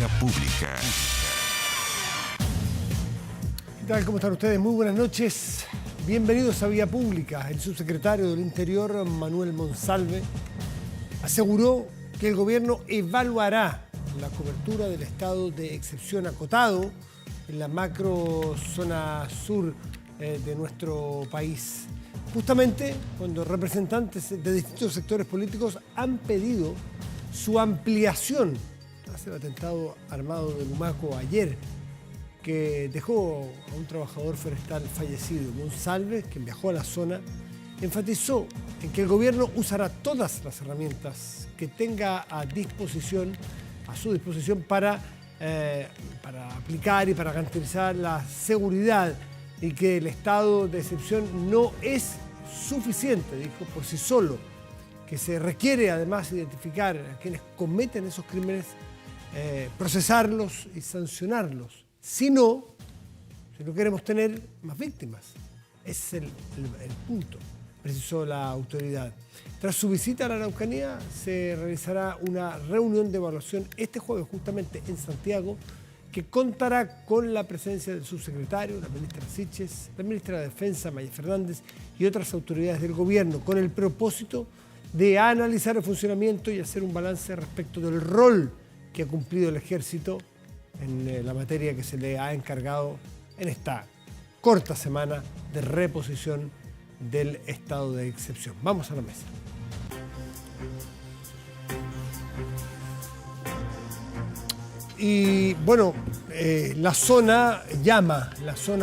Vía Pública. ¿Qué tal? ¿Cómo están ustedes? Muy buenas noches. Bienvenidos a Vía Pública. El subsecretario del Interior, Manuel Monsalve, aseguró que el gobierno evaluará la cobertura del estado de excepción acotado en la macro zona sur de nuestro país. Justamente cuando representantes de distintos sectores políticos han pedido su ampliación tras el atentado armado de Lumaco ayer, que dejó a un trabajador forestal fallecido. Monsalve, quien viajó a la zona, enfatizó en que el gobierno usará todas las herramientas que tenga a su disposición para aplicar y para garantizar la seguridad, y que el estado de excepción no es suficiente, dijo, por sí solo, que se requiere además identificar a quienes cometen esos crímenes, procesarlos y sancionarlos. Si no queremos tener más víctimas. Ese es el punto, precisó la autoridad. Tras su visita a la Araucanía, se realizará una reunión de evaluación este jueves justamente en Santiago, que contará con la presencia del subsecretario, la ministra Siches, la ministra de Defensa, Maya Fernández, y otras autoridades del gobierno, con el propósito de analizar el funcionamiento y hacer un balance respecto del rol que ha cumplido el ejército en la materia que se le ha encargado en esta corta semana de reposición del estado de excepción. Vamos a la mesa. Y bueno, la zona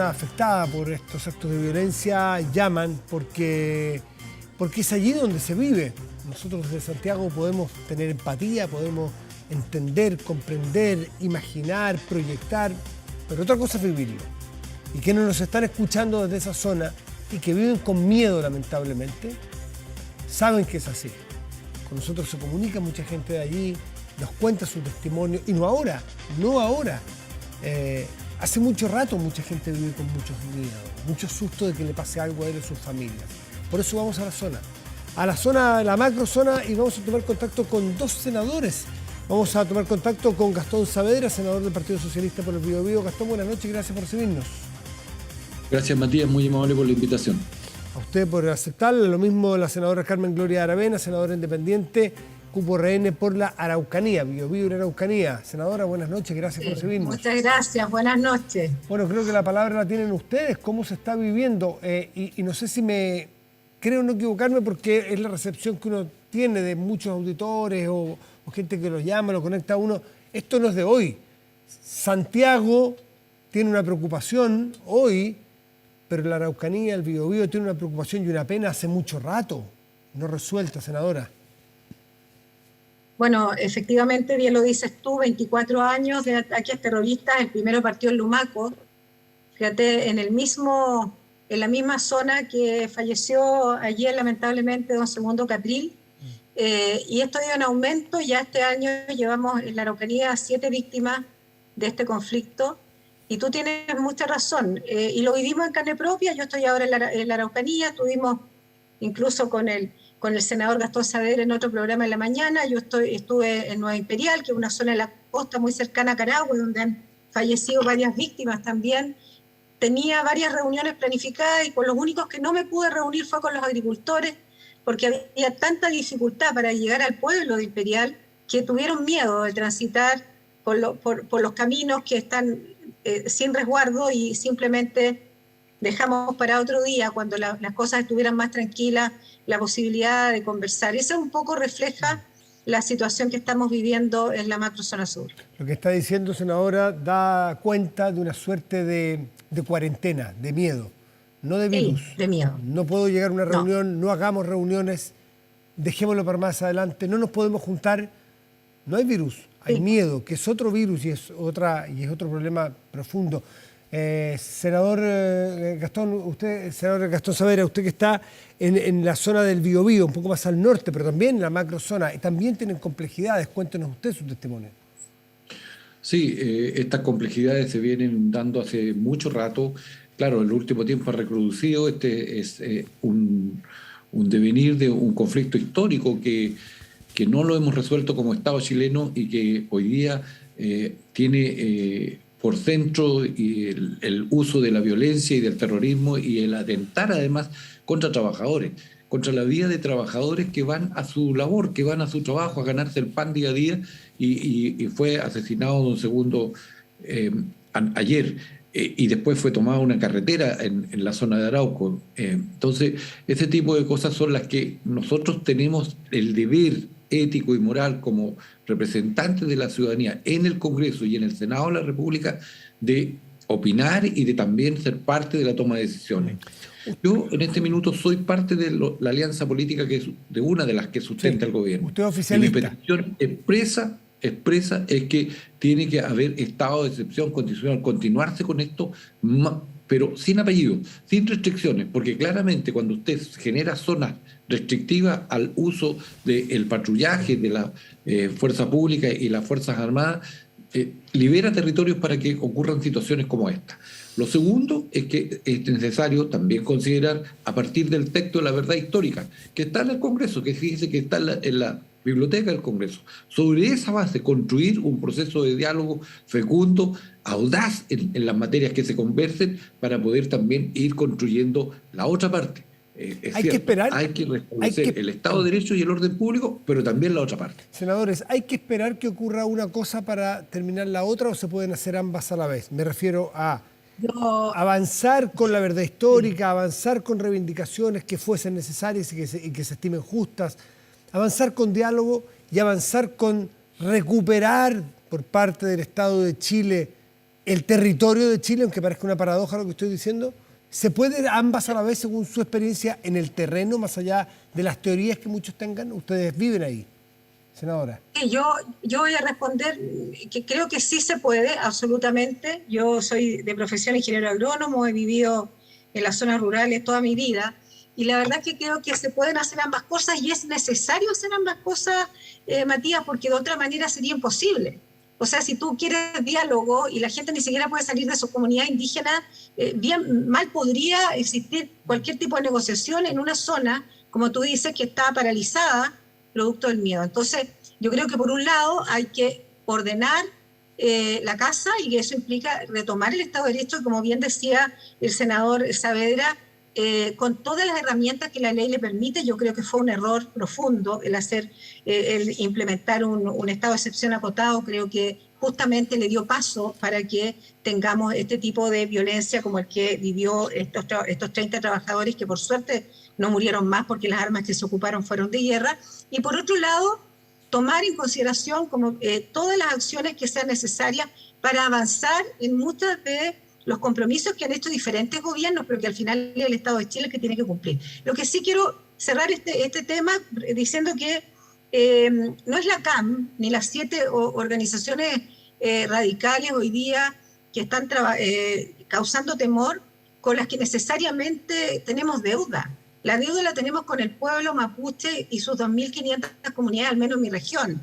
afectada por estos actos de violencia llaman porque es allí donde se vive. Nosotros desde Santiago podemos tener empatía, podemos entender, comprender, imaginar, proyectar, pero otra cosa es vivirlo. Y quienes nos están escuchando desde esa zona y que viven con miedo, lamentablemente, saben que es así. Con nosotros se comunica mucha gente de allí, nos cuenta su testimonio, y no ahora. Hace mucho rato mucha gente vive con muchos miedos, mucho susto de que le pase algo a él o a sus familias. Por eso vamos a la macro zona, y vamos a tomar contacto con dos senadores. Vamos a tomar contacto con Gastón Saavedra, senador del Partido Socialista por el Biobío. Gastón, buenas noches y gracias por recibirnos. Gracias, Matías, muy amable por la invitación. A usted por aceptarla. Lo mismo la senadora Carmen Gloria Aravena, senadora independiente, cupo RN por la Araucanía, Biobío y la Araucanía. Senadora, buenas noches, gracias por recibirnos. Muchas gracias, buenas noches. Bueno, creo que la palabra la tienen ustedes, cómo se está viviendo, y no sé si creo no equivocarme, porque es la recepción que uno tiene de muchos auditores o gente que lo llama, lo conecta a uno. Esto no es de hoy. Santiago tiene una preocupación hoy, pero la Araucanía, el Biobío, tiene una preocupación y una pena hace mucho rato, no resuelta, senadora. Bueno, efectivamente, bien lo dices tú, 24 años de ataques terroristas, el primero partió en Lumaco, fíjate, en la misma zona que falleció ayer lamentablemente don Segundo Catril, y esto ha ido en aumento. Ya este año llevamos en la Araucanía 7 víctimas de este conflicto, y tú tienes mucha razón, y lo vivimos en carne propia. Yo estoy ahora en la Araucanía, estuvimos incluso con el senador Gastón Saavedra en otro programa en la mañana. Yo estuve en Nueva Imperial, que es una zona de la costa muy cercana a Carahue, donde han fallecido varias víctimas también. Tenía varias reuniones planificadas, y con los únicos que no me pude reunir fue con los agricultores, porque había tanta dificultad para llegar al pueblo de Imperial que tuvieron miedo de transitar por los caminos que están sin resguardo, y simplemente dejamos para otro día, cuando las cosas estuvieran más tranquilas, la posibilidad de conversar. Eso un poco refleja la situación que estamos viviendo en la macro zona sur. Lo que está diciendo, senadora, da cuenta de una suerte de cuarentena, de miedo, no de virus. Sí, de miedo. No puedo llegar a una reunión, no hagamos reuniones, dejémoslo para más adelante, no nos podemos juntar. No hay virus, hay miedo, que es otro virus y es otro problema profundo. Senador Gastón Saavedra, usted que está en la zona del Biobío, un poco más al norte, pero también en la macrozona, y también tienen complejidades. Cuéntenos usted su testimonio. Sí, estas complejidades se vienen dando hace mucho rato. Claro, en el último tiempo ha recrudecido. Este es un devenir de un conflicto histórico que que no lo hemos resuelto como Estado chileno y que hoy día tiene por centro el uso de la violencia y del terrorismo y el atentar además contra trabajadores, contra la vida de trabajadores que van a su labor, que van a su trabajo a ganarse el pan día a día, y fue asesinado don Segundo ayer, y después fue tomada una carretera en la zona de Arauco. Entonces, ese tipo de cosas son las que nosotros tenemos el deber ético y moral como representantes de la ciudadanía en el Congreso y en el Senado de la República de opinar y de también ser parte de la toma de decisiones. Yo en este minuto soy parte de la alianza política que es de una de las que sustenta el gobierno. Usted es oficialista. Y mi petición expresa es que tiene que haber estado de excepción constitucional, continuarse con esto, pero sin apellido, sin restricciones, porque claramente cuando usted genera zonas restrictivas al uso del patrullaje de la fuerza pública y las Fuerzas Armadas, libera territorios para que ocurran situaciones como esta. Lo segundo es que es necesario también considerar, a partir del texto de la verdad histórica, que está en el Congreso, que fíjese que está en la biblioteca del Congreso, sobre esa base construir un proceso de diálogo fecundo, audaz en las materias que se conversen, para poder también ir construyendo la otra parte. Hay que restablecer el Estado de Derecho y el orden público, pero también la otra parte. Senadores, ¿hay que esperar que ocurra una cosa para terminar la otra o se pueden hacer ambas a la vez? Me refiero a avanzar con la verdad histórica, avanzar con reivindicaciones que fuesen necesarias y que se estimen justas, avanzar con diálogo y avanzar con recuperar por parte del Estado de Chile el territorio de Chile, aunque parezca una paradoja lo que estoy diciendo. ¿Se puede ambas a la vez según su experiencia en el terreno, más allá de las teorías que muchos tengan? Ustedes viven ahí, senadora. Yo voy a responder que creo que sí se puede, absolutamente. Yo soy de profesión ingeniero agrónomo, he vivido en las zonas rurales toda mi vida, y la verdad es que creo que se pueden hacer ambas cosas y es necesario hacer ambas cosas, Matías, porque de otra manera sería imposible. O sea, si tú quieres diálogo y la gente ni siquiera puede salir de su comunidad indígena, bien mal podría existir cualquier tipo de negociación en una zona, como tú dices, que está paralizada producto del miedo. Entonces, yo creo que por un lado hay que ordenar la casa, y eso implica retomar el Estado de Derecho, como bien decía el senador Saavedra, con todas las herramientas que la ley le permite. Yo creo que fue un error profundo el implementar un estado de excepción acotado. Creo que justamente le dio paso para que tengamos este tipo de violencia como el que vivió estos 30 trabajadores, que por suerte no murieron más porque las armas que se ocuparon fueron de guerra. Y por otro lado, tomar en consideración como todas las acciones que sean necesarias para avanzar en muchas de los compromisos que han hecho diferentes gobiernos, pero que al final es el Estado de Chile el que tiene que cumplir. Lo que sí quiero cerrar este tema diciendo que no es la CAM ni las 7 organizaciones radicales hoy día que están causando temor con las que necesariamente tenemos deuda. La deuda la tenemos con el pueblo mapuche y sus 2.500 comunidades, al menos en mi región.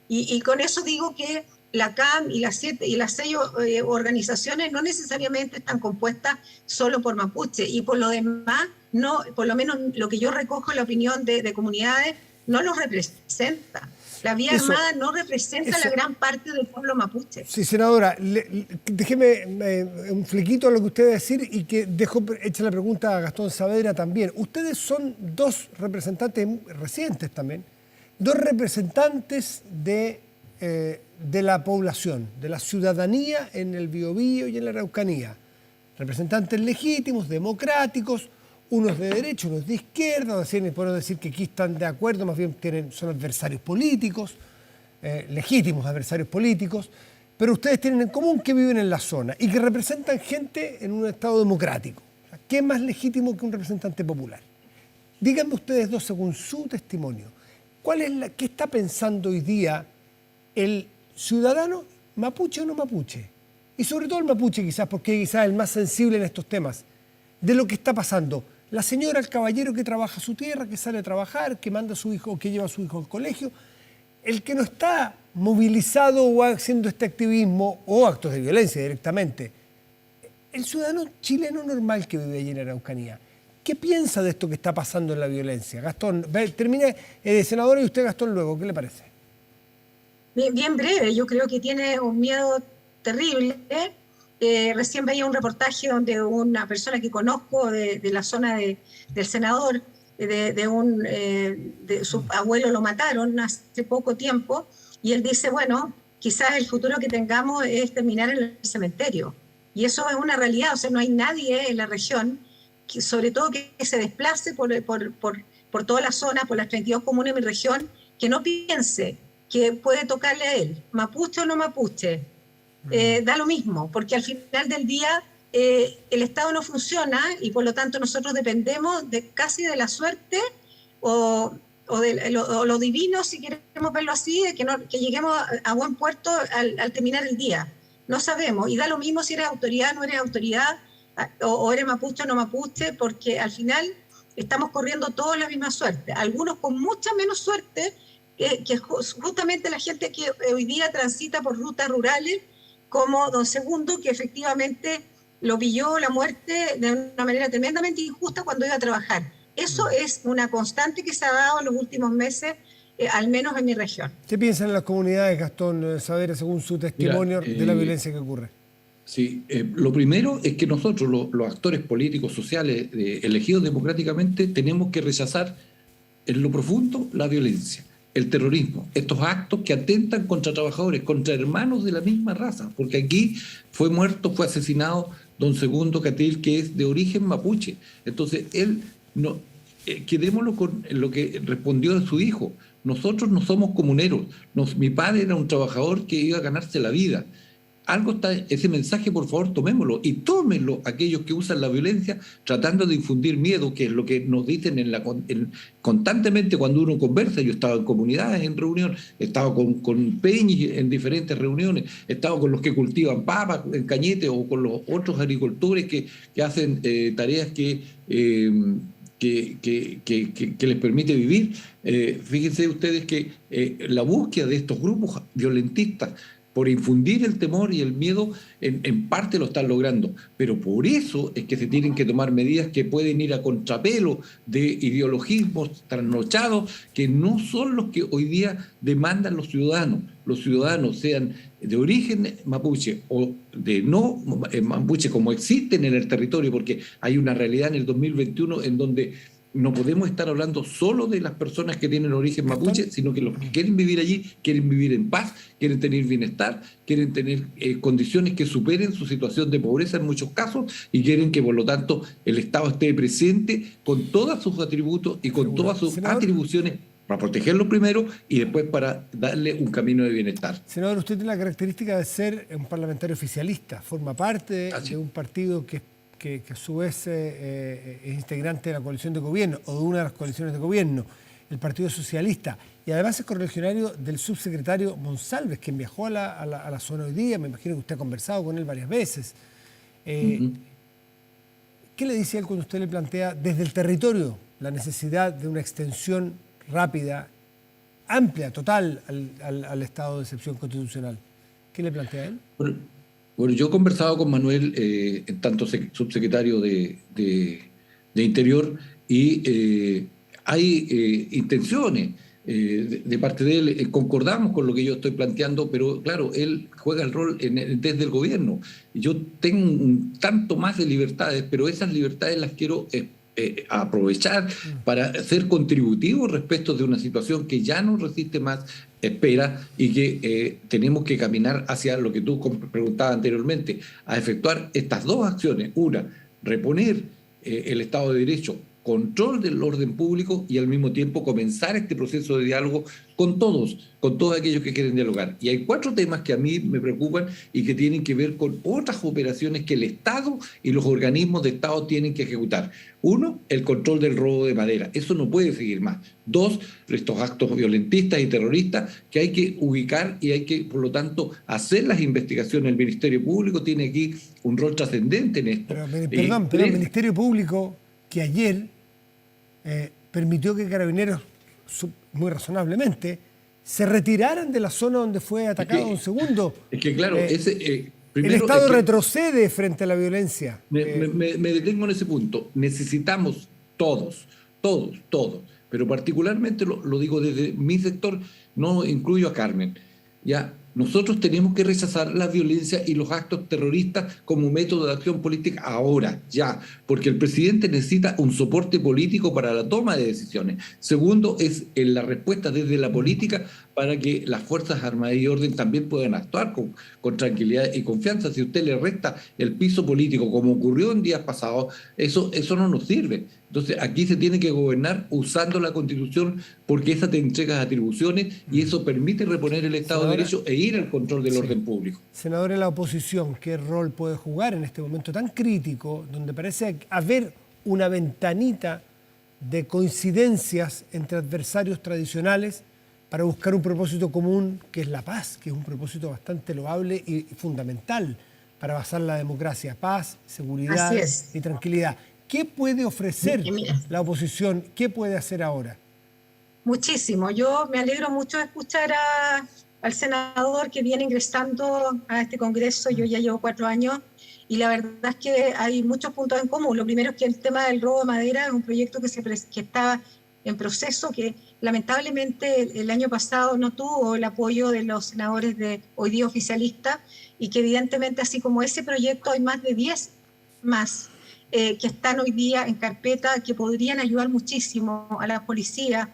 Y con eso digo que la CAM y las 6 organizaciones no necesariamente están compuestas solo por mapuche, y por lo demás, no, por lo menos lo que yo recojo en la opinión de comunidades, no los representa. La vía armada no representa la gran parte del pueblo mapuche. Sí, senadora, déjeme un flequito a lo que usted va a decir, y que dejo hecha la pregunta a Gastón Saavedra también. Ustedes son dos representantes recientes también, dos representantes de la población, de la ciudadanía en el Biobío y en la Araucanía. Representantes legítimos, democráticos, unos de derecha, unos de izquierda, podemos decir que aquí están de acuerdo, más bien son adversarios políticos, legítimos adversarios políticos, pero ustedes tienen en común que viven en la zona y que representan gente en un Estado democrático. ¿Qué es más legítimo que un representante popular? Díganme ustedes dos, según su testimonio, ¿qué está pensando hoy día el ciudadano, mapuche o no mapuche? Y sobre todo el mapuche, quizás, porque quizás es el más sensible en estos temas, de lo que está pasando. La señora, el caballero que trabaja su tierra, que sale a trabajar, que manda a su hijo, que lleva a su hijo al colegio, el que no está movilizado o haciendo este activismo o actos de violencia directamente. El ciudadano chileno normal que vive allí en Araucanía, ¿Qué piensa de esto que está pasando en la violencia? Gastón, termine senador y usted, Gastón, luego. ¿Qué le parece? Bien breve, yo creo que tiene un miedo terrible. Recién veía un reportaje donde una persona que conozco de la zona del senador, de su abuelo lo mataron hace poco tiempo, y él dice, bueno, quizás el futuro que tengamos es terminar en el cementerio. Y eso es una realidad, o sea, no hay nadie en la región, sobre todo que se desplace por toda la zona, por las 32 comunas de mi región, que no piense que puede tocarle a él, mapuche o no mapuche, da lo mismo, porque al final del día el Estado no funciona y por lo tanto nosotros dependemos casi de la suerte o lo divino, si queremos verlo así, de que lleguemos a buen puerto al terminar el día. No sabemos, y da lo mismo si eres autoridad o no eres autoridad, o eres mapuche o no mapuche, porque al final estamos corriendo todos la misma suerte, algunos con mucha menos suerte, que justamente la gente que hoy día transita por rutas rurales, como don Segundo, que efectivamente lo pilló la muerte de una manera tremendamente injusta cuando iba a trabajar. Eso es una constante que se ha dado en los últimos meses, al menos en mi región. ¿Qué piensan las comunidades, Gastón Saavedra, según su testimonio, de la violencia que ocurre? Sí, lo primero es que nosotros, los actores políticos, sociales, elegidos democráticamente, tenemos que rechazar en lo profundo la violencia, el terrorismo, estos actos que atentan contra trabajadores, contra hermanos de la misma raza, porque aquí fue asesinado don Segundo Catil, que es de origen mapuche. Entonces, él no, quedémonos con lo que respondió de su hijo. Nosotros no somos comuneros. Mi padre era un trabajador que iba a ganarse la vida. Algo está, ese mensaje, por favor, tomémoslo y tómenlo aquellos que usan la violencia tratando de infundir miedo, que es lo que nos dicen constantemente cuando uno conversa. Yo estaba en comunidades, en reunión, he estado con peñis en diferentes reuniones, he estado con los que cultivan papas en Cañete o con los otros agricultores que hacen tareas que les permite vivir. Fíjense ustedes que la búsqueda de estos grupos violentistas por infundir el temor y el miedo, en parte lo están logrando. Pero por eso es que se tienen que tomar medidas que pueden ir a contrapelo de ideologismos trasnochados que no son los que hoy día demandan los ciudadanos. Los ciudadanos, sean de origen mapuche o de no mapuche, como existen en el territorio, porque hay una realidad en el 2021 en donde no podemos estar hablando solo de las personas que tienen origen mapuche, sino que los que quieren vivir allí, quieren vivir en paz, quieren tener bienestar, quieren tener condiciones que superen su situación de pobreza en muchos casos y quieren que, por lo tanto, el Estado esté presente con todos sus atributos y con todas sus atribuciones para protegerlo primero y después para darle un camino de bienestar. Senador, usted tiene la característica de ser un parlamentario oficialista, forma parte de un partido que a su vez es integrante de la coalición de gobierno o de una de las coaliciones de gobierno, el Partido Socialista, y además es correligionario del subsecretario Monsalves, quien viajó a la zona hoy día. Me imagino que usted ha conversado con él varias veces. ¿Qué le dice él cuando usted le plantea desde el territorio la necesidad de una extensión rápida, amplia, total al estado de excepción constitucional? ¿Qué le plantea él? Bueno, yo he conversado con Manuel, en tanto subsecretario de Interior, y hay intenciones de parte de él. Concordamos con lo que yo estoy planteando, pero claro, él juega el rol desde el gobierno. Yo tengo un tanto más de libertades, pero esas libertades las quiero aprovechar para ser contributivo respecto de una situación que ya no resiste más espera y que tenemos que caminar hacia lo que tú preguntabas anteriormente, a efectuar estas dos acciones. Una, reponer el Estado de Derecho, control del orden público y al mismo tiempo comenzar este proceso de diálogo con todos aquellos que quieren dialogar. Y hay 4 temas que a mí me preocupan y que tienen que ver con otras operaciones que el Estado y los organismos de Estado tienen que ejecutar. 1, el control del robo de madera. Eso no puede seguir más. 2, estos actos violentistas y terroristas que hay que ubicar y hay que, por lo tanto, hacer las investigaciones. El Ministerio Público tiene aquí un rol trascendente en esto. Pero el Ministerio Público, que ayer permitió que Carabineros, muy razonablemente, se retiraran de la zona donde fue atacado don Segundo. Es que claro, primero, el Estado retrocede frente a la violencia. Me detengo en ese punto. Necesitamos todos, pero particularmente lo digo desde mi sector, no incluyo a Carmen, ya. Nosotros tenemos que rechazar la violencia y los actos terroristas como método de acción política ahora, ya, porque el presidente necesita un soporte político para la toma de decisiones. Segundo, es en la respuesta desde la política para que las Fuerzas Armadas y Orden también puedan actuar con tranquilidad y confianza. Si usted le resta el piso político, como ocurrió en días pasados, eso no nos sirve. Entonces, aquí se tiene que gobernar usando la Constitución porque esa te entrega atribuciones y eso permite reponer el Estado de Derecho e ir al control del orden público. Senador, en la oposición, ¿qué rol puede jugar en este momento tan crítico donde parece haber una ventanita de coincidencias entre adversarios tradicionales para buscar un propósito común que es la paz, que es un propósito bastante loable y fundamental para basar la democracia? Paz, seguridad y tranquilidad. ¿Qué puede ofrecer la oposición? ¿Qué puede hacer ahora? Muchísimo. Yo me alegro mucho de escuchar al senador que viene ingresando a este Congreso. Yo ya llevo 4 años y la verdad es que hay muchos puntos en común. Lo primero es que el tema del robo de madera es un proyecto que está en proceso, que lamentablemente el año pasado no tuvo el apoyo de los senadores de hoy día oficialistas y que evidentemente, así como ese proyecto, hay más de 10 más que están hoy día en carpeta, que podrían ayudar muchísimo a la policía,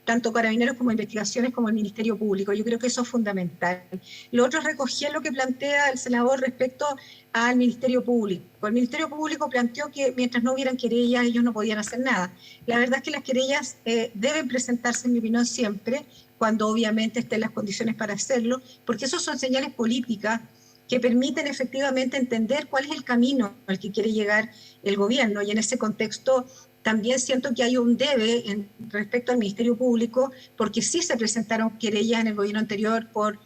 tanto Carabineros como investigaciones como el Ministerio Público. Yo creo que eso es fundamental. Lo otro es recoger lo que plantea el senador respecto al Ministerio Público. El Ministerio Público planteó que mientras no hubieran querellas, ellos no podían hacer nada. La verdad es que las querellas deben presentarse, en mi opinión, siempre, cuando obviamente estén las condiciones para hacerlo, porque esos son señales políticas que permiten efectivamente entender cuál es el camino al que quiere llegar el gobierno. Y en ese contexto también siento que hay un debe respecto al Ministerio Público, porque sí se presentaron querellas en el gobierno anterior por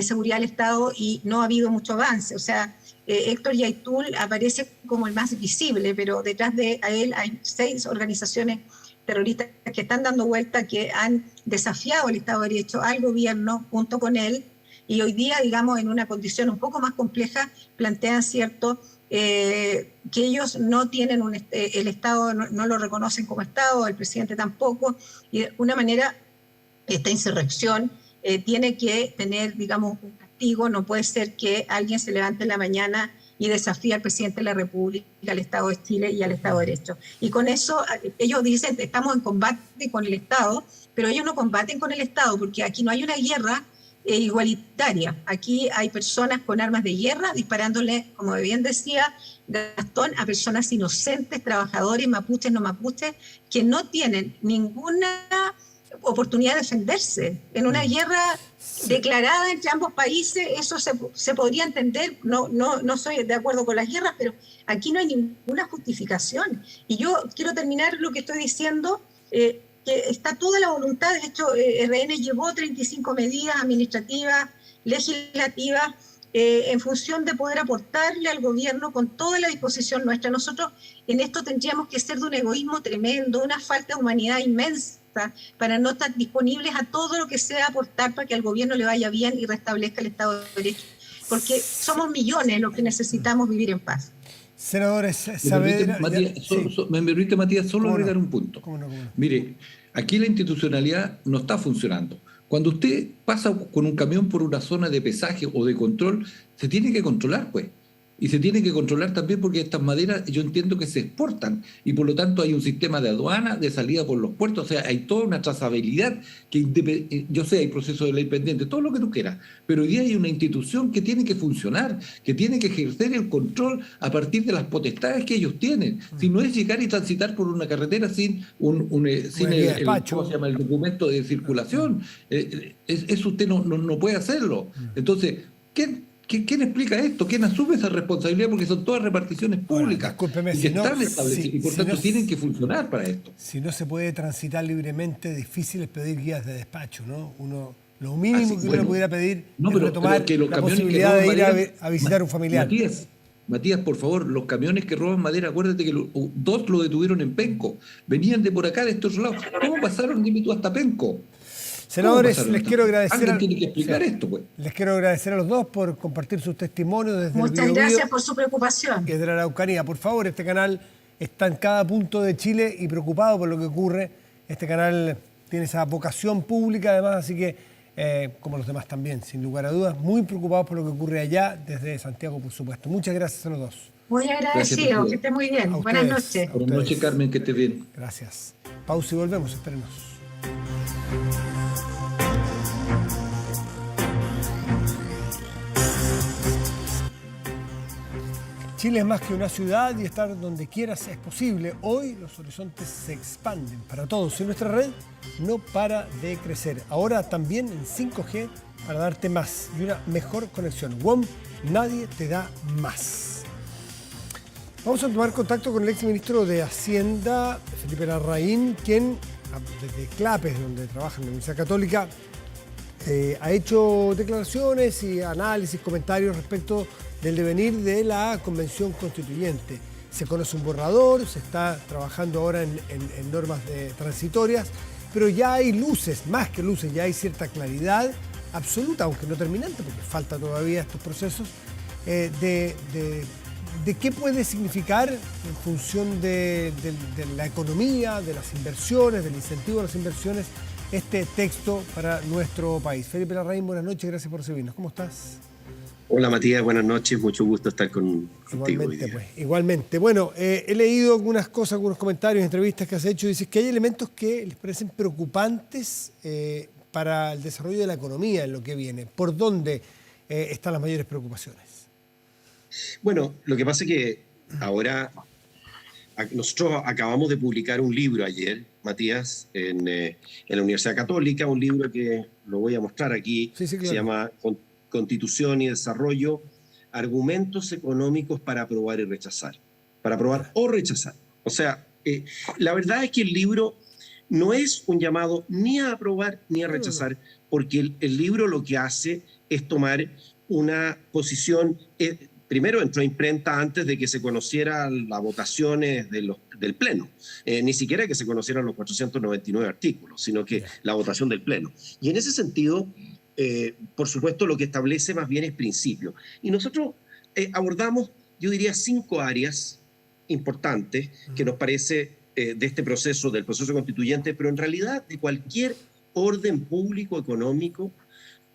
seguridad del Estado y no ha habido mucho avance. O sea, Héctor Yaitul aparece como el más visible, pero detrás de él hay 6 organizaciones terroristas que están dando vuelta, que han desafiado el Estado de Derecho al gobierno junto con él, y hoy día, digamos, en una condición un poco más compleja, plantean cierto que ellos no tienen el Estado, no lo reconocen como Estado, el presidente tampoco, y de alguna manera esta insurrección tiene que tener, digamos, un castigo. No puede ser que alguien se levante en la mañana y desafíe al presidente de la República, al Estado de Chile y al Estado de Derecho. Y con eso ellos dicen que estamos en combate con el Estado, pero ellos no combaten con el Estado, porque aquí no hay una guerra igualitaria. Aquí hay personas con armas de guerra disparándole, como bien decía Gastón, a personas inocentes, trabajadores, mapuches, no mapuches, que no tienen ninguna oportunidad de defenderse. En una guerra declarada entre ambos países, eso se podría entender. No soy de acuerdo con las guerras, pero aquí no hay ninguna justificación. Y yo quiero terminar lo que estoy diciendo, que está toda la voluntad. De hecho, RN llevó 35 medidas administrativas, legislativas, en función de poder aportarle al gobierno con toda la disposición nuestra. Nosotros en esto tendríamos que ser de un egoísmo tremendo, una falta de humanidad inmensa, para no estar disponibles a todo lo que sea aportar para que al gobierno le vaya bien y restablezca el Estado de Derecho, porque somos millones los que necesitamos vivir en paz. Senadores Saavedra... Me permite, Matías, solo agregar un punto. ¿Cómo no? Mire, aquí la institucionalidad no está funcionando. Cuando usted pasa con un camión por una zona de pesaje o de control, se tiene que controlar, pues. Y se tiene que controlar también porque estas maderas yo entiendo que se exportan y por lo tanto hay un sistema de aduana, de salida por los puertos, o sea, hay toda una trazabilidad que yo sé, hay procesos de ley pendiente, todo lo que tú quieras, pero hoy día hay una institución que tiene que funcionar, que tiene que ejercer el control a partir de las potestades que ellos tienen. Si no es llegar y transitar por una carretera sin ¿cómo se llama? El documento de circulación. Eso usted no puede hacerlo. Entonces, ¿quién explica esto? ¿Quién asume esa responsabilidad? Porque son todas reparticiones públicas y que están establecidas y por tanto tienen que funcionar para esto. Si no se puede transitar libremente, difícil es pedir guías de despacho, ¿no? Lo mínimo que uno pudiera pedir es retomar la posibilidad de ir a visitar a un familiar. Matías, por favor, los camiones que roban madera, acuérdate que 2 lo detuvieron en Penco. Venían de por acá, de estos lados. ¿Cómo pasaron, dime tú, hasta Penco? Senadores, les quiero agradecer. Alguien tiene que explicar esto, pues. Les quiero agradecer a los dos por compartir sus testimonios desde Muchas gracias por su preocupación. Desde la Araucanía. Por favor, este canal está en cada punto de Chile y preocupado por lo que ocurre. Este canal tiene esa vocación pública además, así que, como los demás también, sin lugar a dudas, muy preocupados por lo que ocurre allá, desde Santiago, por supuesto. Muchas gracias a los dos. Muy agradecido, que esté muy bien. Buenas noches. Buenas noches, Carmen, que estés bien. Gracias. Pausa y volvemos, espérenos. Chile es más que una ciudad y estar donde quieras es posible. Hoy los horizontes se expanden para todos y nuestra red no para de crecer. Ahora también en 5G para darte más y una mejor conexión. WOM, nadie te da más. Vamos a tomar contacto con el exministro de Hacienda, Felipe Larraín, quien desde Clapes, donde trabaja en la Universidad Católica, ha hecho declaraciones y análisis, comentarios respecto del devenir de la Convención Constituyente. Se conoce un borrador, se está trabajando ahora en normas transitorias, pero ya hay luces, más que luces, ya hay cierta claridad absoluta, aunque no terminante, porque falta todavía estos procesos, de qué puede significar en función de la economía, de las inversiones, del incentivo a las inversiones, este texto para nuestro país. Felipe Larraín, buenas noches, gracias por recibirnos. ¿Cómo estás? Hola Matías, buenas noches, mucho gusto estar contigo hoy día. Pues, igualmente. Bueno, he leído algunas cosas, algunos comentarios, entrevistas que has hecho, y dices que hay elementos que les parecen preocupantes para el desarrollo de la economía en lo que viene. ¿Por dónde están las mayores preocupaciones? Bueno, lo que pasa es que ahora nosotros acabamos de publicar un libro ayer, Matías, en la Universidad Católica, un libro que lo voy a mostrar aquí, sí, claro. Se llama Constitución y Desarrollo, argumentos económicos para aprobar y rechazar. Para aprobar o rechazar. O sea, la verdad es que el libro no es un llamado ni a aprobar ni a rechazar, porque el libro lo que hace es tomar una posición. Primero entró a imprenta antes de que se conocieran las votaciones del Pleno. Ni siquiera que se conocieran los 499 artículos, sino que la votación del Pleno. Y en ese sentido, por supuesto, lo que establece más bien es principio. Y nosotros abordamos, yo diría, 5 áreas importantes que nos parece de este proceso, del proceso constituyente, pero en realidad de cualquier orden público económico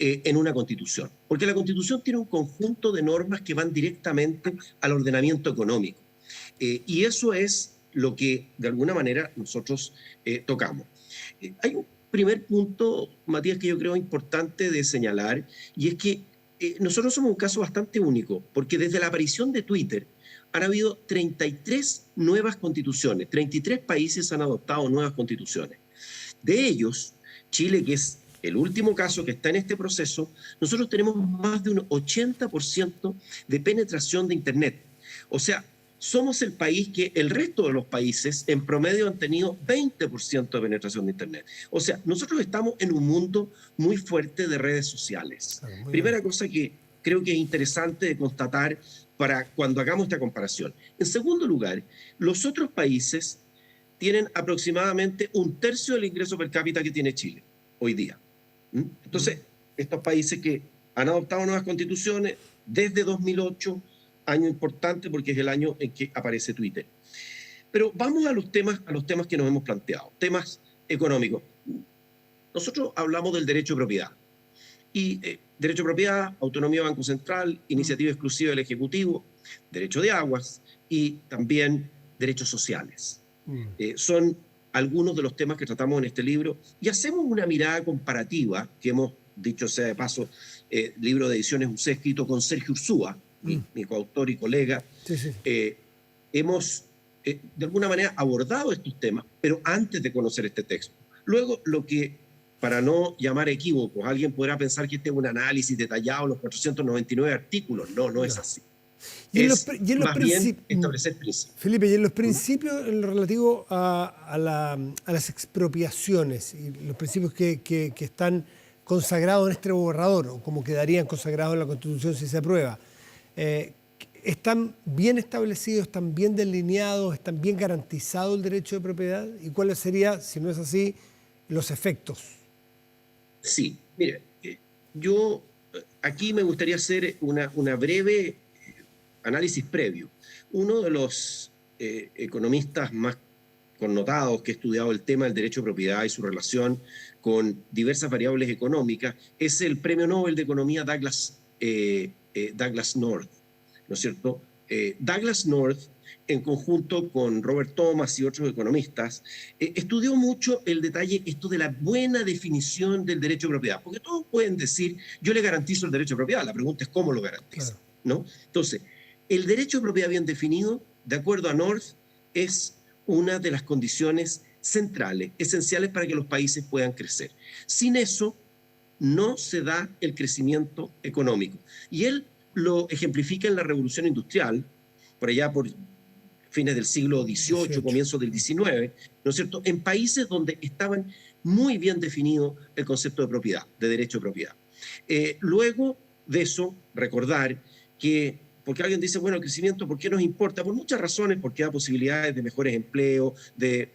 en una constitución. Porque la constitución tiene un conjunto de normas que van directamente al ordenamiento económico. Y eso es lo que, de alguna manera, nosotros tocamos. Hay un primer punto, Matías, que yo creo importante de señalar, y es que nosotros somos un caso bastante único, porque desde la aparición de Twitter han habido 33 nuevas constituciones, 33 países han adoptado nuevas constituciones. De ellos, Chile, que es el último caso que está en este proceso, nosotros tenemos más de un 80% de penetración de Internet. O sea, somos el país que el resto de los países en promedio han tenido 20% de penetración de Internet. O sea, nosotros estamos en un mundo muy fuerte de redes sociales. Primera cosa que creo que es interesante de constatar para cuando hagamos esta comparación. En segundo lugar, los otros países tienen aproximadamente 1/3 del ingreso per cápita que tiene Chile hoy día. Entonces, estos países que han adoptado nuevas constituciones desde 2008, año importante porque es el año en que aparece Twitter. Pero vamos a los temas que nos hemos planteado, temas económicos. Nosotros hablamos del derecho de propiedad. Y derecho de propiedad, autonomía Banco Central, iniciativa exclusiva del Ejecutivo, derecho de aguas y también derechos sociales. Son algunos de los temas que tratamos en este libro y hacemos una mirada comparativa, que hemos dicho sea de paso, libro de ediciones UC escrito con Sergio Ursúa, mi coautor y colega. Hemos de alguna manera abordado estos temas, pero antes de conocer este texto. Luego, lo que, para no llamar equívocos, alguien podrá pensar que este es un análisis detallado de los 499 artículos. No es así. Y en más bien establecer principios. Felipe, y en los principios en lo relativo a las expropiaciones y los principios que están consagrados en este borrador, o como quedarían consagrados en la Constitución si se aprueba, ¿están bien establecidos, están bien delineados, están bien garantizado el derecho de propiedad? ¿Y cuáles serían, si no es así, los efectos? Sí, mire, yo aquí me gustaría hacer una breve análisis previo. Uno de los economistas más connotados que he estudiado el tema del derecho de propiedad y su relación con diversas variables económicas, es el Premio Nobel de Economía Douglas North, ¿no es cierto? Douglas North, en conjunto con Robert Thomas y otros economistas, estudió mucho el detalle esto de la buena definición del derecho de propiedad, porque todos pueden decir, yo le garantizo el derecho de propiedad, la pregunta es cómo lo garantiza, ¿no? Entonces, el derecho de propiedad bien definido, de acuerdo a North, es una de las condiciones centrales, esenciales para que los países puedan crecer. Sin eso, no se da el crecimiento económico. Y él lo ejemplifica en la Revolución Industrial, por allá por fines del siglo XVIII, comienzos del XIX, ¿no es cierto?, en países donde estaban muy bien definido el concepto de propiedad, de derecho de propiedad. Luego de eso, recordar que, porque alguien dice, bueno, el crecimiento, ¿por qué nos importa? Por muchas razones, porque da posibilidades de mejores empleos, de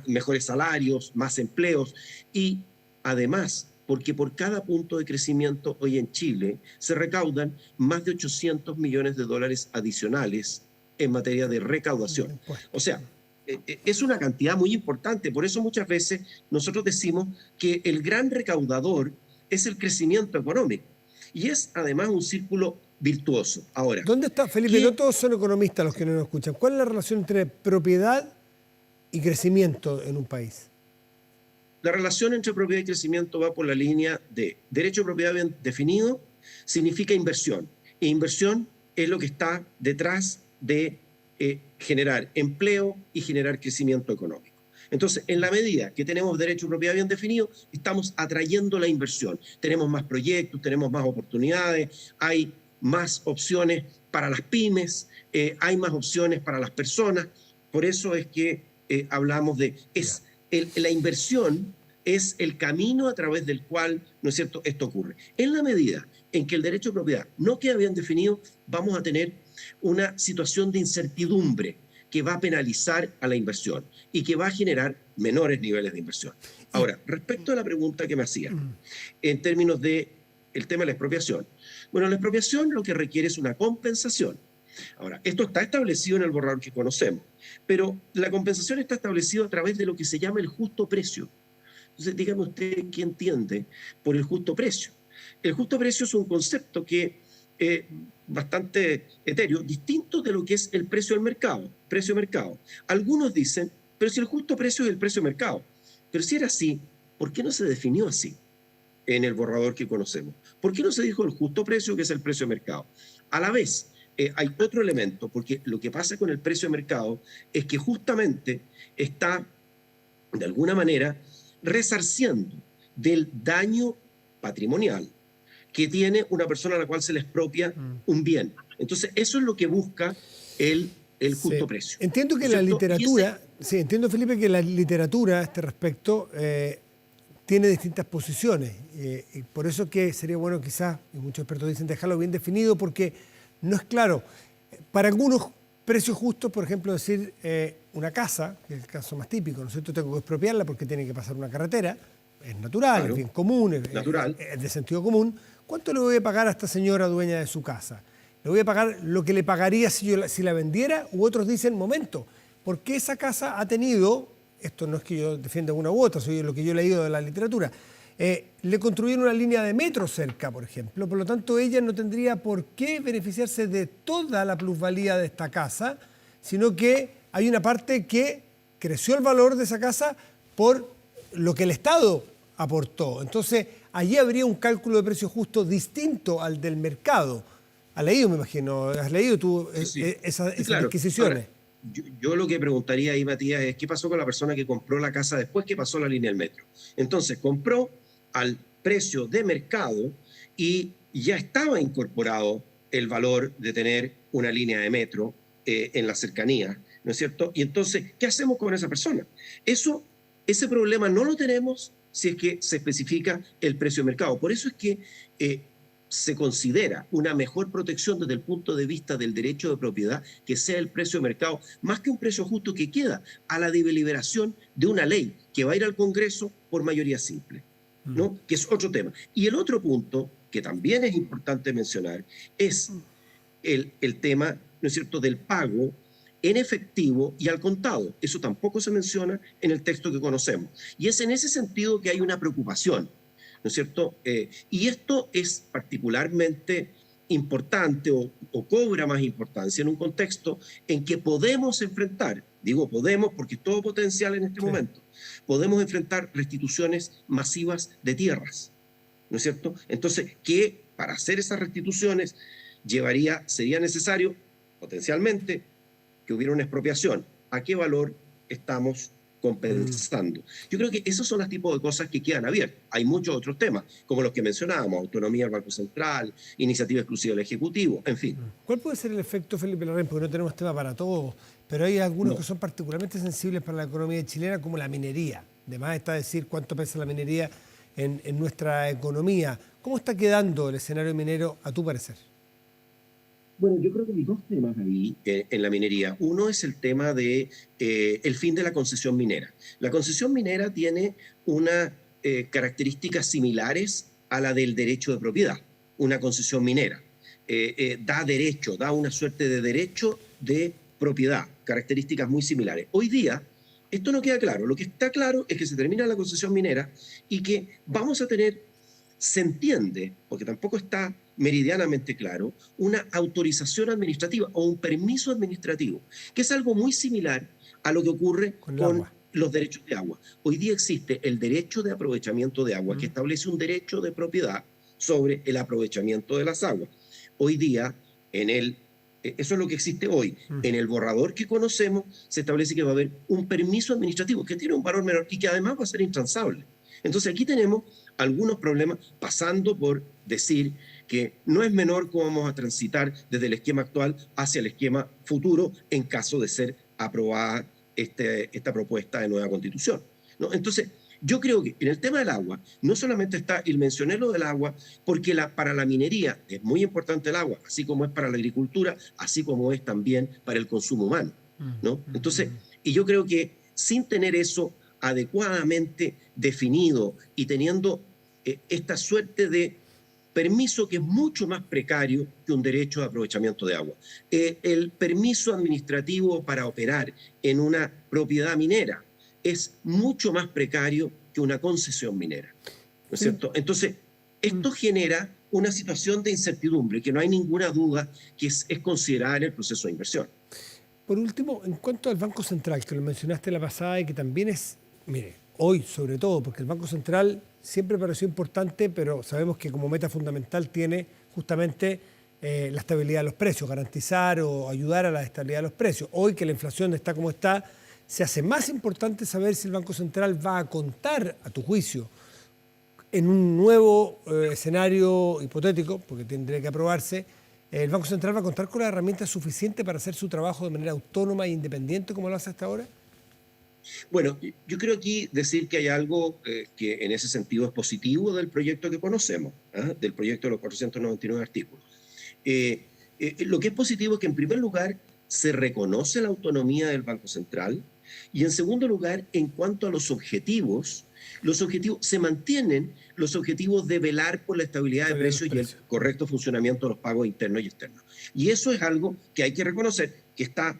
mejores salarios, más empleos, y además, porque por cada punto de crecimiento hoy en Chile se recaudan más de 800 millones de dólares adicionales en materia de recaudación. O sea, es una cantidad muy importante. Por eso muchas veces nosotros decimos que el gran recaudador es el crecimiento económico. Y es además un círculo virtuoso. Ahora, ¿dónde está, Felipe? No todos son economistas los que no nos escuchan. ¿Cuál es la relación entre propiedad y crecimiento en un país? La relación entre propiedad y crecimiento va por la línea de derecho de propiedad bien definido, significa inversión. E inversión es lo que está detrás de generar empleo y generar crecimiento económico. Entonces, en la medida que tenemos derecho de propiedad bien definido, estamos atrayendo la inversión. Tenemos más proyectos, tenemos más oportunidades, hay más opciones para las pymes, hay más opciones para las personas. Por eso es que hablamos de... la inversión es el camino a través del cual, ¿no es cierto?, esto ocurre. En la medida en que el derecho de propiedad no queda bien definido, vamos a tener una situación de incertidumbre que va a penalizar a la inversión y que va a generar menores niveles de inversión. Ahora, respecto a la pregunta que me hacía, en términos del tema de la expropiación. Bueno, la expropiación lo que requiere es una compensación. Ahora, esto está establecido en el borrador que conocemos, pero la compensación está establecida a través de lo que se llama el justo precio. Entonces, dígame usted qué entiende por el justo precio. El justo precio es un concepto que bastante etéreo, distinto de lo que es el precio del mercado, precio de mercado. Algunos dicen, pero si el justo precio es el precio de mercado. Pero si era así, ¿por qué no se definió así en el borrador que conocemos? ¿Por qué no se dijo el justo precio, que es el precio de mercado? A la vez, hay otro elemento, porque lo que pasa con el precio de mercado es que justamente está, de alguna manera, resarciendo del daño patrimonial que tiene una persona a la cual se le expropia un bien. Entonces, eso es lo que busca el justo precio. Entiendo que la literatura, entiendo, Felipe, que la literatura a este respecto tiene distintas posiciones. Y por eso que sería bueno quizás, y muchos expertos dicen, dejarlo bien definido, porque no es claro. Para algunos precios justos, por ejemplo, decir una casa, que es el caso más típico, ¿no es cierto? Tengo que expropiarla porque tiene que pasar una carretera, es natural, claro, es bien común, es de sentido común. ¿Cuánto le voy a pagar a esta señora dueña de su casa? ¿Le voy a pagar lo que le pagaría si la vendiera? U otros dicen, momento, ¿por qué esa casa ha tenido, esto no es que yo defienda una u otra, soy lo que yo he leído de la literatura, le construyeron una línea de metro cerca, por ejemplo, por lo tanto ella no tendría por qué beneficiarse de toda la plusvalía de esta casa, sino que hay una parte que creció el valor de esa casa por lo que el Estado aportó. Entonces, allí habría un cálculo de precio justo distinto al del mercado. ¿Has leído, me imagino? ¿Has leído tú esas adquisiciones? Ahora, yo lo que preguntaría ahí, Matías, es qué pasó con la persona que compró la casa después que pasó la línea del metro. Entonces, compró al precio de mercado y ya estaba incorporado el valor de tener una línea de metro en la cercanía, ¿no es cierto? Y entonces, ¿qué hacemos con esa persona? Ese problema no lo tenemos si es que se especifica el precio de mercado. Por eso es que se considera una mejor protección desde el punto de vista del derecho de propiedad que sea el precio de mercado, más que un precio justo que queda a la deliberación de una ley que va a ir al Congreso por mayoría simple, ¿no? Que es otro tema. Y el otro punto, que también es importante mencionar, es el tema, ¿no es cierto?, del pago en efectivo y al contado. Eso tampoco se menciona en el texto que conocemos. Y es en ese sentido que hay una preocupación, ¿no es cierto? Y esto es particularmente importante o cobra más importancia en un contexto en que podemos enfrentar, digo podemos porque es todo potencial en este momento, podemos enfrentar restituciones masivas de tierras, ¿no es cierto? Entonces, que para hacer esas restituciones sería necesario, potencialmente, que hubiera una expropiación. ¿A qué valor estamos compensando? Yo creo que esos son los tipos de cosas que quedan abiertas. Hay muchos otros temas, como los que mencionábamos, autonomía del Banco Central, iniciativa exclusiva del Ejecutivo, en fin. ¿Cuál puede ser el efecto, Felipe Larraín? Porque no tenemos tema para todos, pero hay algunos que son particularmente sensibles para la economía chilena, como la minería. Además está decir cuánto pesa la minería en nuestra economía. ¿Cómo está quedando el escenario minero, a tu parecer? Bueno, yo creo que hay dos temas ahí en la minería. Uno es el tema de el fin de la concesión minera. La concesión minera tiene unas características similares a la del derecho de propiedad, una concesión minera. Da una suerte de derecho de propiedad, características muy similares. Hoy día, esto no queda claro. Lo que está claro es que se termina la concesión minera y que vamos a tener, se entiende, porque tampoco está meridianamente claro, una autorización administrativa o un permiso administrativo, que es algo muy similar a lo que ocurre con los derechos de agua. Hoy día existe el derecho de aprovechamiento de agua, que establece un derecho de propiedad sobre el aprovechamiento de las aguas. Hoy día, eso es lo que existe hoy. En el borrador que conocemos, se establece que va a haber un permiso administrativo que tiene un valor menor y que además va a ser intransable. Entonces aquí tenemos algunos problemas, pasando por decir que no es menor cómo vamos a transitar desde el esquema actual hacia el esquema futuro en caso de ser aprobada esta propuesta de nueva constitución, ¿no? Entonces, yo creo que en el tema del agua, no solamente está, y mencioné lo del agua, porque para la minería es muy importante el agua, así como es para la agricultura, así como es también para el consumo humano, ¿no? Entonces, y yo creo que sin tener eso adecuadamente definido y teniendo esta suerte de permiso que es mucho más precario que un derecho de aprovechamiento de agua. El permiso administrativo para operar en una propiedad minera es mucho más precario que una concesión minera, ¿no es cierto? Entonces, esto genera una situación de incertidumbre que no hay ninguna duda que es considerada en el proceso de inversión. Por último, en cuanto al Banco Central, que lo mencionaste la pasada y que también es, mire, hoy sobre todo, porque el Banco Central siempre pareció importante, pero sabemos que como meta fundamental tiene justamente la estabilidad de los precios, garantizar o ayudar a la estabilidad de los precios. Hoy que la inflación está como está, se hace más importante saber si el Banco Central va a contar, a tu juicio, en un nuevo escenario hipotético, porque tendría que aprobarse, ¿el Banco Central va a contar con las herramientas suficientes para hacer su trabajo de manera autónoma e independiente como lo hace hasta ahora? Bueno, yo creo aquí decir que hay algo que en ese sentido es positivo del proyecto que conocemos, del proyecto de los 499 artículos. Lo que es positivo es que en primer lugar se reconoce la autonomía del Banco Central y en segundo lugar, en cuanto a los objetivos se mantienen los objetivos de velar por la estabilidad de precios y el correcto funcionamiento de los pagos internos y externos. Y eso es algo que hay que reconocer, que está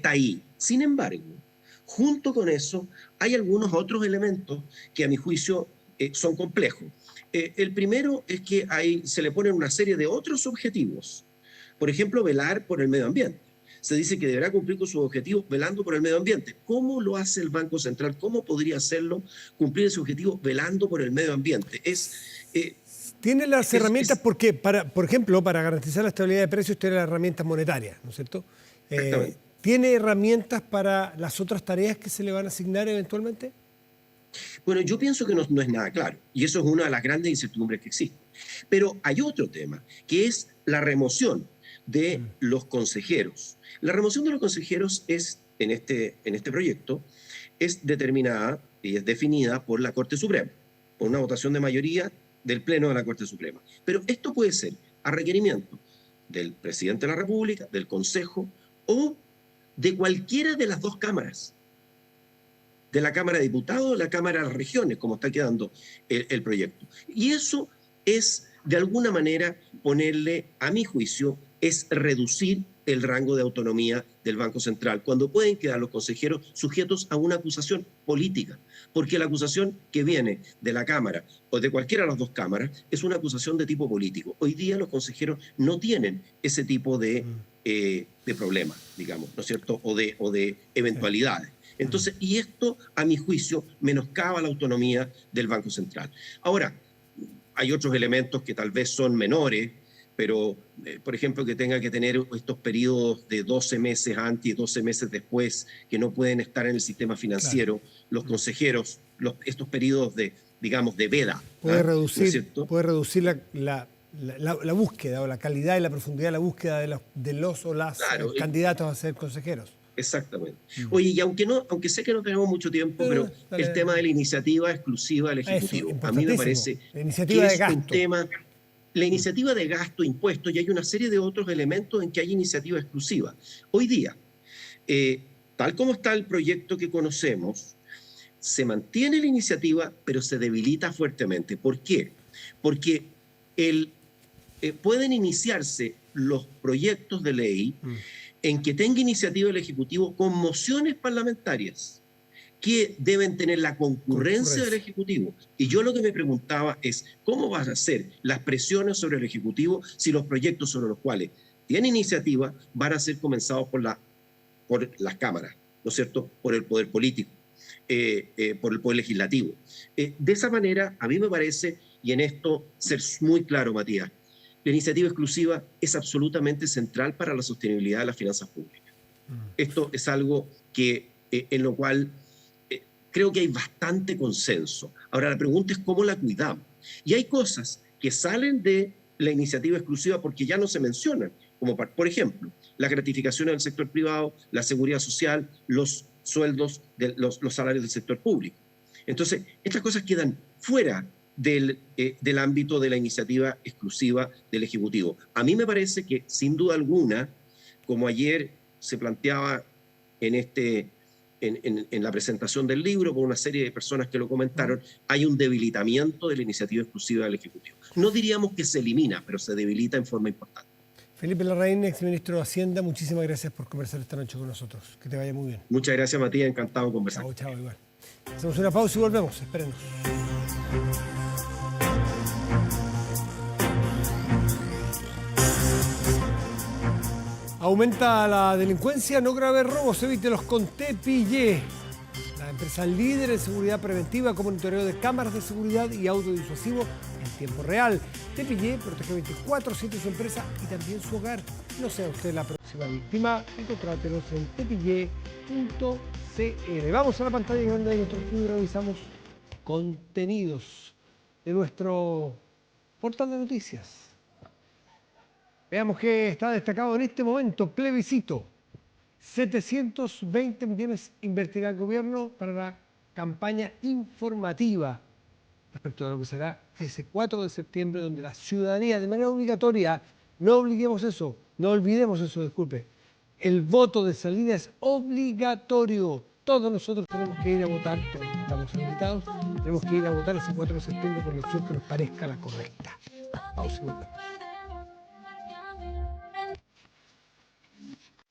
ahí. Sin embargo, junto con eso, hay algunos otros elementos que a mi juicio son complejos. El primero es que se le ponen una serie de otros objetivos. Por ejemplo, velar por el medio ambiente. Se dice que deberá cumplir con sus objetivos velando por el medio ambiente. ¿Cómo lo hace el Banco Central? ¿Cómo podría hacerlo, cumplir ese objetivo velando por el medio ambiente? Tiene las herramientas porque, por ejemplo, para garantizar la estabilidad de precios, tiene las herramientas monetarias, ¿no es cierto? ¿Tiene herramientas para las otras tareas que se le van a asignar eventualmente? Bueno, yo pienso que no es nada claro, y eso es una de las grandes incertidumbres que existen. Pero hay otro tema, que es la remoción de los consejeros. La remoción de los consejeros en este proyecto es determinada y es definida por la Corte Suprema, por una votación de mayoría del Pleno de la Corte Suprema. Pero esto puede ser a requerimiento del Presidente de la República, del Consejo o de cualquiera de las dos cámaras, de la Cámara de Diputados o de la Cámara de las Regiones, como está quedando el proyecto. Y eso es, de alguna manera, ponerle, a mi juicio, es reducir el rango de autonomía del Banco Central, cuando pueden quedar los consejeros sujetos a una acusación política, porque la acusación que viene de la Cámara o de cualquiera de las dos cámaras es una acusación de tipo político. Hoy día los consejeros no tienen ese tipo de problemas, digamos, ¿no es cierto?, o de eventualidades. Entonces, y esto, a mi juicio, menoscaba la autonomía del Banco Central. Ahora, hay otros elementos que tal vez son menores, pero, por ejemplo, que tenga que tener estos periodos de 12 meses antes y 12 meses después, que no pueden estar en el sistema financiero, claro. Los consejeros, estos periodos de, digamos, de veda. Puede reducir, ¿no puede reducir la búsqueda o la calidad y la profundidad de la búsqueda de los o las claro, candidatos a ser consejeros. Exactamente. Oye, y aunque sé que no tenemos mucho tiempo, pero el tema de la iniciativa exclusiva del Ejecutivo, a mí me parece la iniciativa de gasto. Un tema, la iniciativa de gasto, impuestos, y hay una serie de otros elementos en que hay iniciativa exclusiva. Hoy día, tal como está el proyecto que conocemos, se mantiene la iniciativa, pero se debilita fuertemente. ¿Por qué? Porque pueden iniciarse los proyectos de ley en que tenga iniciativa el Ejecutivo con mociones parlamentarias que deben tener la concurrencia del Ejecutivo. Y yo lo que me preguntaba es, ¿cómo van a ser las presiones sobre el Ejecutivo si los proyectos sobre los cuales tiene iniciativa van a ser comenzados por las cámaras, ¿no es cierto?, por el poder político, por el poder legislativo. De esa manera, a mí me parece, y en esto ser muy claro, Matías, la iniciativa exclusiva es absolutamente central para la sostenibilidad de las finanzas públicas. Esto es algo que, en lo cual creo que hay bastante consenso. Ahora, la pregunta es cómo la cuidamos. Y hay cosas que salen de la iniciativa exclusiva porque ya no se mencionan, como por ejemplo, la gratificación del sector privado, la seguridad social, los sueldos, los salarios del sector público. Entonces, estas cosas quedan fuera del ámbito de la iniciativa exclusiva del Ejecutivo. A mí me parece que, sin duda alguna, como ayer se planteaba en la presentación del libro por una serie de personas que lo comentaron, hay un debilitamiento de la iniciativa exclusiva del Ejecutivo. No diríamos que se elimina, pero se debilita en forma importante. Felipe Larraín, exministro de Hacienda, muchísimas gracias por conversar esta noche con nosotros. Que te vaya muy bien. Muchas gracias, Matías. Encantado de conversar. Chao, igual. Hacemos una pausa y volvemos. Espérenos. Aumenta la delincuencia, no graves robos, evítelos con Tepillé. La empresa líder en seguridad preventiva con monitoreo de cámaras de seguridad y audio disuasivo en tiempo real. Tepillé protege 24/7 su empresa y también su hogar. No sea usted la próxima víctima, encontrátelos en tepillé.cl. Vamos a la pantalla grande de nuestro estudio y revisamos contenidos de nuestro portal de noticias. Veamos qué está destacado en este momento. Plebiscito. 720 millones invertirá el gobierno para la campaña informativa respecto a lo que será ese 4 de septiembre, donde la ciudadanía, de manera obligatoria, no olvidemos eso, el voto de salida es obligatorio. Todos nosotros tenemos que ir a votar, estamos invitados, tenemos que ir a votar ese 4 de septiembre por la opción que nos parezca la correcta. Pausa y volvemos.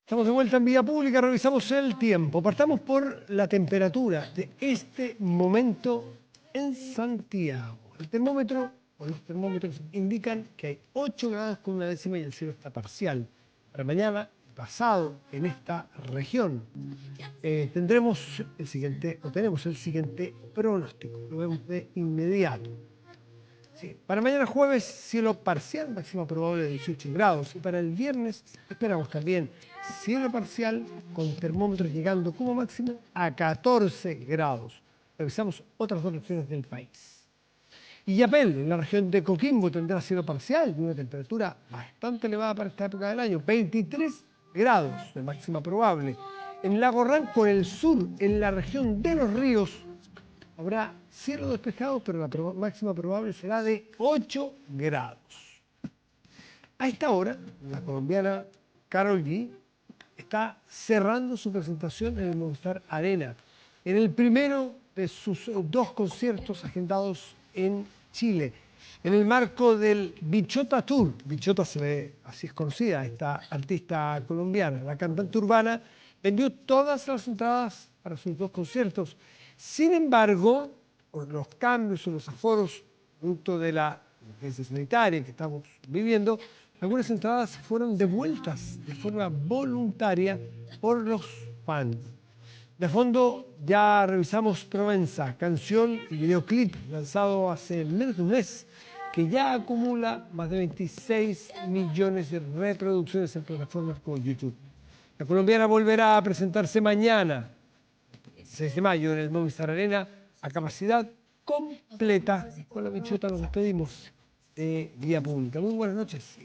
Estamos de vuelta en Vía Pública, revisamos el tiempo. Partamos por la temperatura de este momento en Santiago. Los termómetros indican que hay 8 grados con una décima y el cielo está parcial. Para mañana, pasado en esta región, tenemos el siguiente pronóstico. Lo vemos de inmediato. Sí. Para mañana jueves, cielo parcial, máxima probable de 18 grados. Y para el viernes esperamos también cielo parcial con termómetros llegando como máximo a 14 grados. Revisamos otras dos regiones del país. Illapel, en la región de Coquimbo, tendrá cielo parcial y una temperatura bastante elevada para esta época del año, 23 grados de máxima probable. En Lago Ranco, en el sur, en la región de Los Ríos, habrá cielo despejado, pero la máxima probable será de 8 grados. A esta hora, la colombiana Karol G está cerrando su presentación en el Movistar Arena, en el primero de sus 2 conciertos agendados en Chile. en el marco del Bichota Tour. Bichota así es conocida, esta artista colombiana. La cantante urbana vendió todas las entradas para sus 2 conciertos. Sin embargo, por los cambios en los aforos, producto de la emergencia sanitaria que estamos viviendo, algunas entradas fueron devueltas de forma voluntaria por los fans. De fondo ya revisamos Provenza, canción y videoclip lanzado hace menos de un mes, que ya acumula más de 26 millones de reproducciones en plataformas como YouTube. La colombiana volverá a presentarse mañana, 6 de mayo, en el Movistar Arena, a capacidad completa. Con la Bichota nos despedimos de Vía Pública. Muy buenas noches.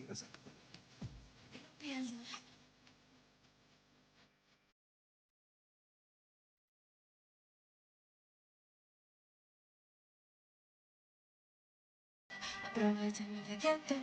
Prométeme que te